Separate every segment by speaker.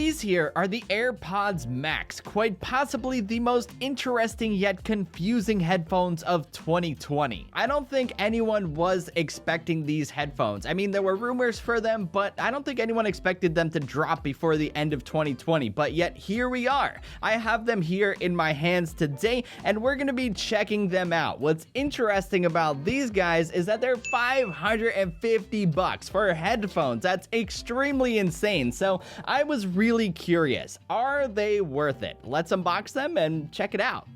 Speaker 1: these here are the AirPods Max, quite possibly the most interesting yet confusing headphones of 2020. I don't think anyone was expecting these headphones. I mean, there were rumors for them, but I don't think anyone expected them to drop before the end of 2020, but yet here we are. I have them here in my hands today, and we're gonna be checking them out. What's interesting about these guys is that they're $550 for headphones. That's extremely insane. So I was really curious, are they worth it? Let's unbox them and check it out.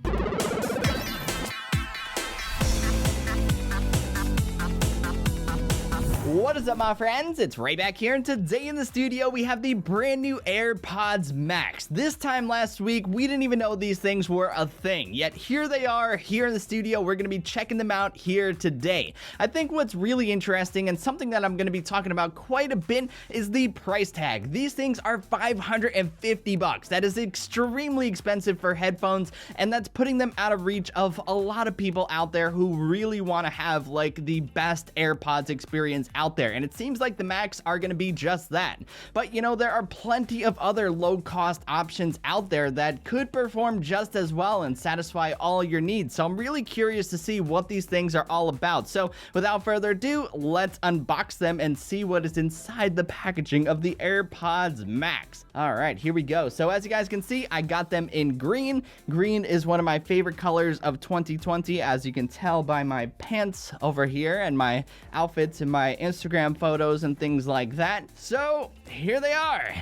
Speaker 1: What is up, my friends? It's Ray back here, and today in the studio we have the brand new AirPods Max. This time last week we didn't even know these things were a thing, yet here they are here in the studio. We're going to be checking them out here today. I think what's really interesting and something that I'm going to be talking about quite a bit is the price tag. These things are $550. That is extremely expensive for headphones, and that's putting them out of reach of a lot of people out there who really want to have like the best AirPods experience out there, and it seems like the Max are going to be just that. But you know, there are plenty of other low-cost options out there that could perform just as well and satisfy all your needs. So I'm really curious to see what these things are all about. So without further ado, let's unbox them and see what is inside the packaging of the AirPods Max. All right, here we go. So as you guys can see, I got them in green. Green is one of my favorite colors of 2020, as you can tell by my pants over here and my outfits and my Instagram photos and things like that. So here they are,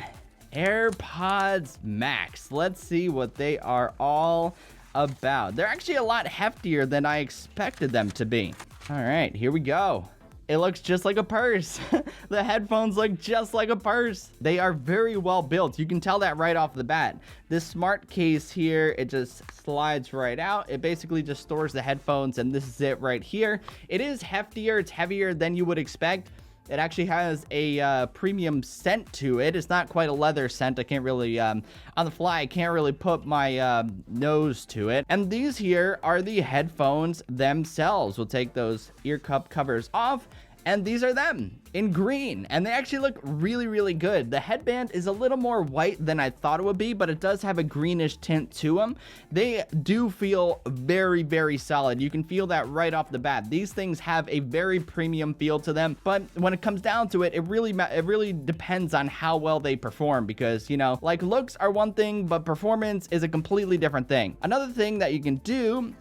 Speaker 1: AirPods Max. Let's see what they are all about. They're actually a lot heftier than I expected them to be. All right, here we go. It looks just like a purse. The headphones look just like a purse. They are very well built. You can tell that right off the bat. This smart case here, it just slides right out. It basically just stores the headphones, and this is it right here. It is heftier. It's heavier than you would expect. It actually has a premium scent to it. It's not quite a leather scent. I can't really, on the fly, I can't really put my nose to it. And these here are the headphones themselves. We'll take those ear cup covers off, and these are them in green, and they actually look really, really good. The headband is a little more white than I thought it would be, but it does have a greenish tint to them. They do feel very, very solid. You can feel that right off the bat. These things have a very premium feel to them, but when it comes down to it, it really depends on how well they perform, because, you know, like, looks are one thing, but performance is a completely different thing. Another thing that you can do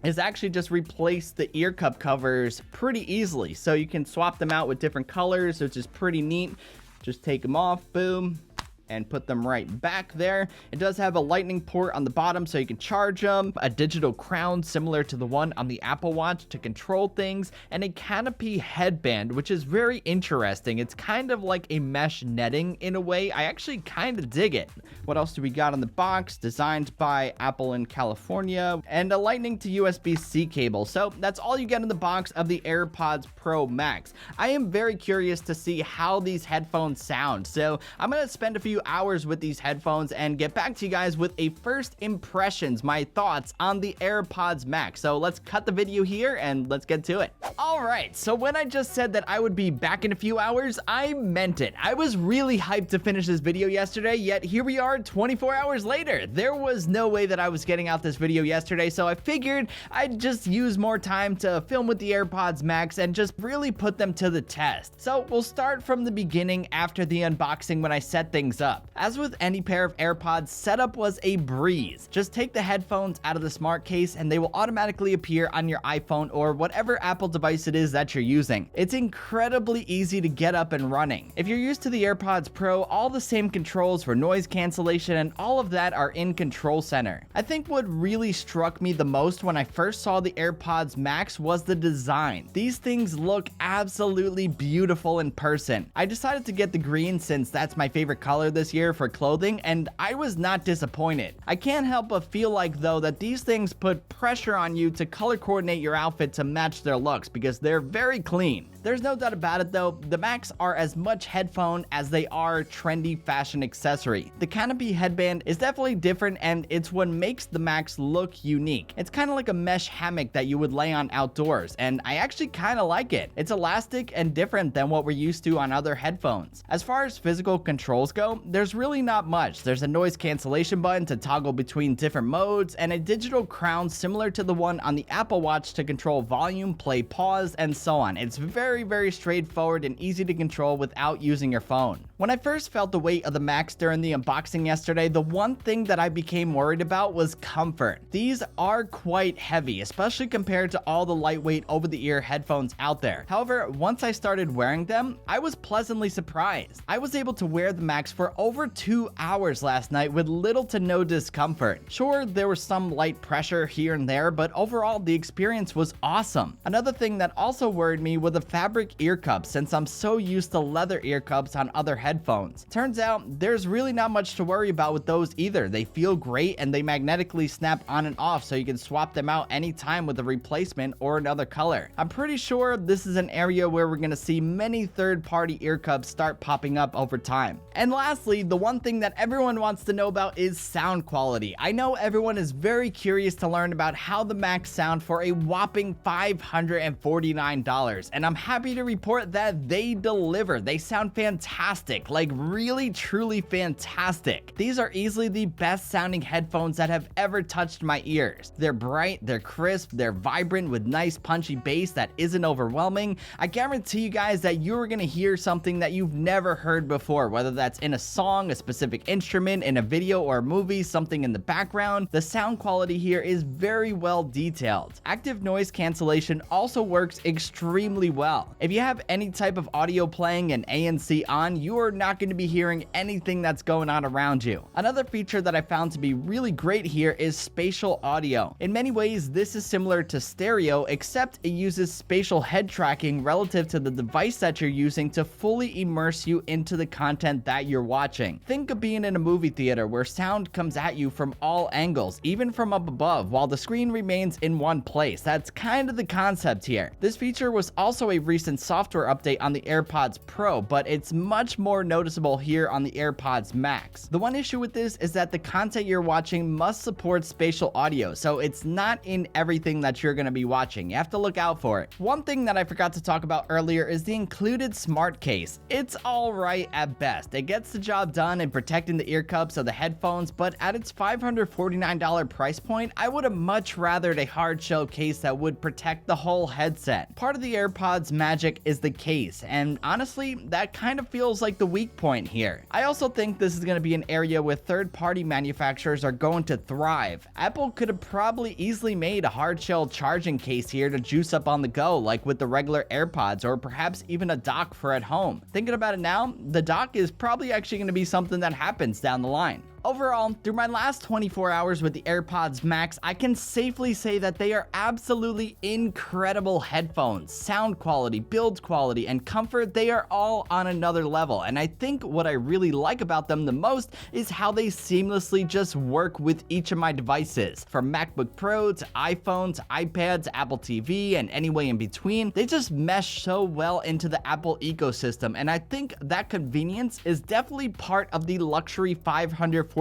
Speaker 1: is actually just replace the ear cup covers pretty easily. So you can swap them out with different colors, which is pretty neat. Just take them off, boom, and put them right back there. It does have a lightning port on the bottom so you can charge them, a digital crown similar to the one on the Apple Watch to control things, and a Canopy Headband, which is very interesting. It's kind of like a mesh netting in a way. I actually kind of dig it. What else do we got on the box? Designed by Apple in California, and a lightning to USB-C cable. So that's all you get in the box of the AirPods Pro Max. I am very curious to see how these headphones sound, so I'm gonna spend a few hours with these headphones and get back to you guys with a first impressions, my thoughts on the AirPods Max. So let's cut the video here and let's get to it. All right, so when I just said that I would be back in a few hours, I meant it. I was really hyped to finish this video yesterday, yet here we are 24 hours later. There was no way that I was getting out this video yesterday, so I figured I'd just use more time to film with the AirPods Max and just really put them to the test. So we'll start from the beginning after the unboxing when I set things up. As with any pair of AirPods, setup was a breeze. Just take the headphones out of the smart case and they will automatically appear on your iPhone or whatever Apple device it is that you're using. It's incredibly easy to get up and running. If you're used to the AirPods Pro, all the same controls for noise cancellation and all of that are in Control Center. I think what really struck me the most when I first saw the AirPods Max was the design. These things look absolutely beautiful in person. I decided to get the green since that's my favorite color this year for clothing, and I was not disappointed. I can't help but feel like, though, that these things put pressure on you to color coordinate your outfit to match their looks because they're very clean. There's no doubt about it though, the Max are as much headphone as they are trendy fashion accessory. The Canopy Headband is definitely different, and it's what makes the Max look unique. It's kind of like a mesh hammock that you would lay on outdoors, and I actually kind of like it. It's elastic and different than what we're used to on other headphones. As far as physical controls go, there's really not much. There's a noise cancellation button to toggle between different modes, and a digital crown similar to the one on the Apple Watch to control volume, play, pause, and so on. It's very straightforward and easy to control without using your phone. When I first felt the weight of the Max during the unboxing yesterday, the one thing that I became worried about was comfort. These are quite heavy, especially compared to all the lightweight over-the-ear headphones out there. However, once I started wearing them, I was pleasantly surprised. I was able to wear the Max for over 2 hours last night with little to no discomfort. Sure, there was some light pressure here and there, but overall the experience was awesome. Another thing that also worried me were the fabric ear cups, since I'm so used to leather ear cups on other headphones. Turns out there's really not much to worry about with those either. They feel great and they magnetically snap on and off, so you can swap them out anytime with a replacement or another color. I'm pretty sure this is an area where we're gonna see many third-party ear cups start popping up over time. And lastly, the one thing that everyone wants to know about is sound quality. I know everyone is very curious to learn about how the Max sound for a whopping $549, and I'm happy to report that they deliver. They sound fantastic, like really truly fantastic. These are easily the best sounding headphones that have ever touched my ears. They're bright, they're crisp, they're vibrant with nice punchy bass that isn't overwhelming. I guarantee you guys that you're gonna hear something that you've never heard before, whether that's in a song, a specific instrument, in a video or a movie, something in the background. The sound quality here is very well detailed. Active noise cancellation also works extremely well. If you have any type of audio playing and ANC on, you are not going to be hearing anything that's going on around you. Another feature that I found to be really great here is spatial audio. In many ways, this is similar to stereo, except it uses spatial head tracking relative to the device that you're using to fully immerse you into the content that you're watching. Think of being in a movie theater where sound comes at you from all angles, even from up above, while the screen remains in one place. That's kind of the concept here. This feature was also a recent software update on the AirPods Pro, but it's much more noticeable here on the AirPods Max. The one issue with this is that the content you're watching must support spatial audio, so it's not in everything that you're going to be watching. You have to look out for it. One thing that I forgot to talk about earlier is the included smart case. It's alright at best. It gets the job done in protecting the ear cups of the headphones, but at its $549 price point, I would have much rathered a hard shell case that would protect the whole headset. Part of the AirPods magic is the case, and honestly, that kind of feels like the weak point here. I also think this is going to be an area where third-party manufacturers are going to thrive. Apple could have probably easily made a hard shell charging case here to juice up on the go, like with the regular AirPods, or perhaps even a dock for at home. Thinking about it now, the dock is probably actually going to be something that happens down the line. Overall, through my last 24 hours with the AirPods Max, I can safely say that they are absolutely incredible headphones. Sound quality, build quality, and comfort, they are all on another level. And I think what I really like about them the most is how they seamlessly just work with each of my devices. From MacBook Pro to iPhone to iPad to Apple TV and any way in between, they just mesh so well into the Apple ecosystem. And I think that convenience is definitely part of the luxury $549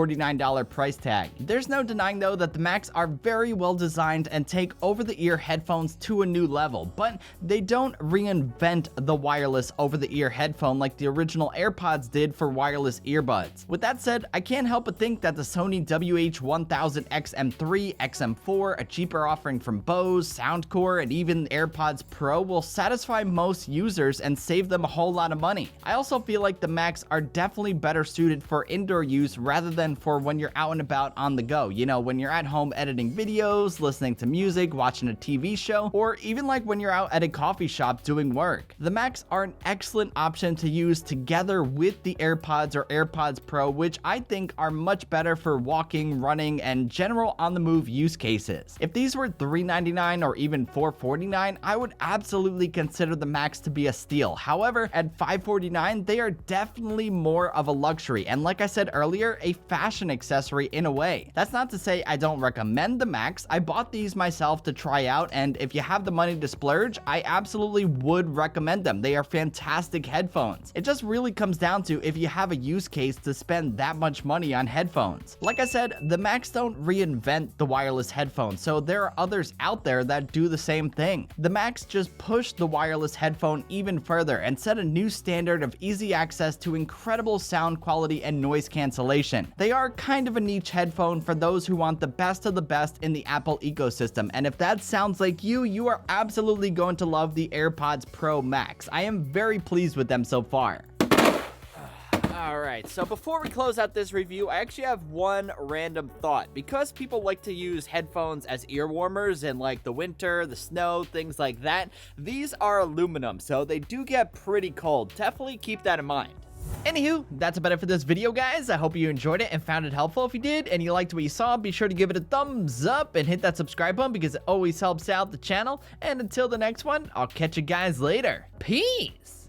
Speaker 1: price tag. There's no denying though that the Max are very well designed and take over-the-ear headphones to a new level, but they don't reinvent the wireless over-the-ear headphone like the original AirPods did for wireless earbuds. With that said, I can't help but think that the Sony WH-1000XM3, XM4, a cheaper offering from Bose, Soundcore, and even AirPods Pro will satisfy most users and save them a whole lot of money. I also feel like the Max are definitely better suited for indoor use rather than for when you're out and about on the go. You know, when you're at home editing videos, listening to music, watching a TV show, or even like when you're out at a coffee shop doing work. The Max are an excellent option to use together with the AirPods or AirPods Pro, which I think are much better for walking, running, and general on-the-move use cases. If these were $399 or even $449, I would absolutely consider the Max to be a steal. However, at $549, they are definitely more of a luxury, and like I said earlier, a fashion accessory in a way. That's not to say I don't recommend the Max. I bought these myself to try out, and if you have the money to splurge, I absolutely would recommend them. They are fantastic headphones. It just really comes down to if you have a use case to spend that much money on headphones. Like I said, the Max don't reinvent the wireless headphones, so there are others out there that do the same thing. The Max just pushed the wireless headphone even further and set a new standard of easy access to incredible sound quality and noise cancellation. They are kind of a niche headphone for those who want the best of the best in the Apple ecosystem, and if that sounds like you, you are absolutely going to love the AirPods Pro Max. I am very pleased with them so far. Alright, so before we close out this review, I actually have one random thought. Because people like to use headphones as ear warmers in like the winter, the snow, things like that, these are aluminum, so they do get pretty cold. Definitely keep that in mind. Anywho, that's about it for this video, guys. I hope you enjoyed it and found it helpful. If you did and you liked what you saw, be sure to give it a thumbs up and hit that subscribe button because it always helps out the channel. And until the next one, I'll catch you guys later. Peace!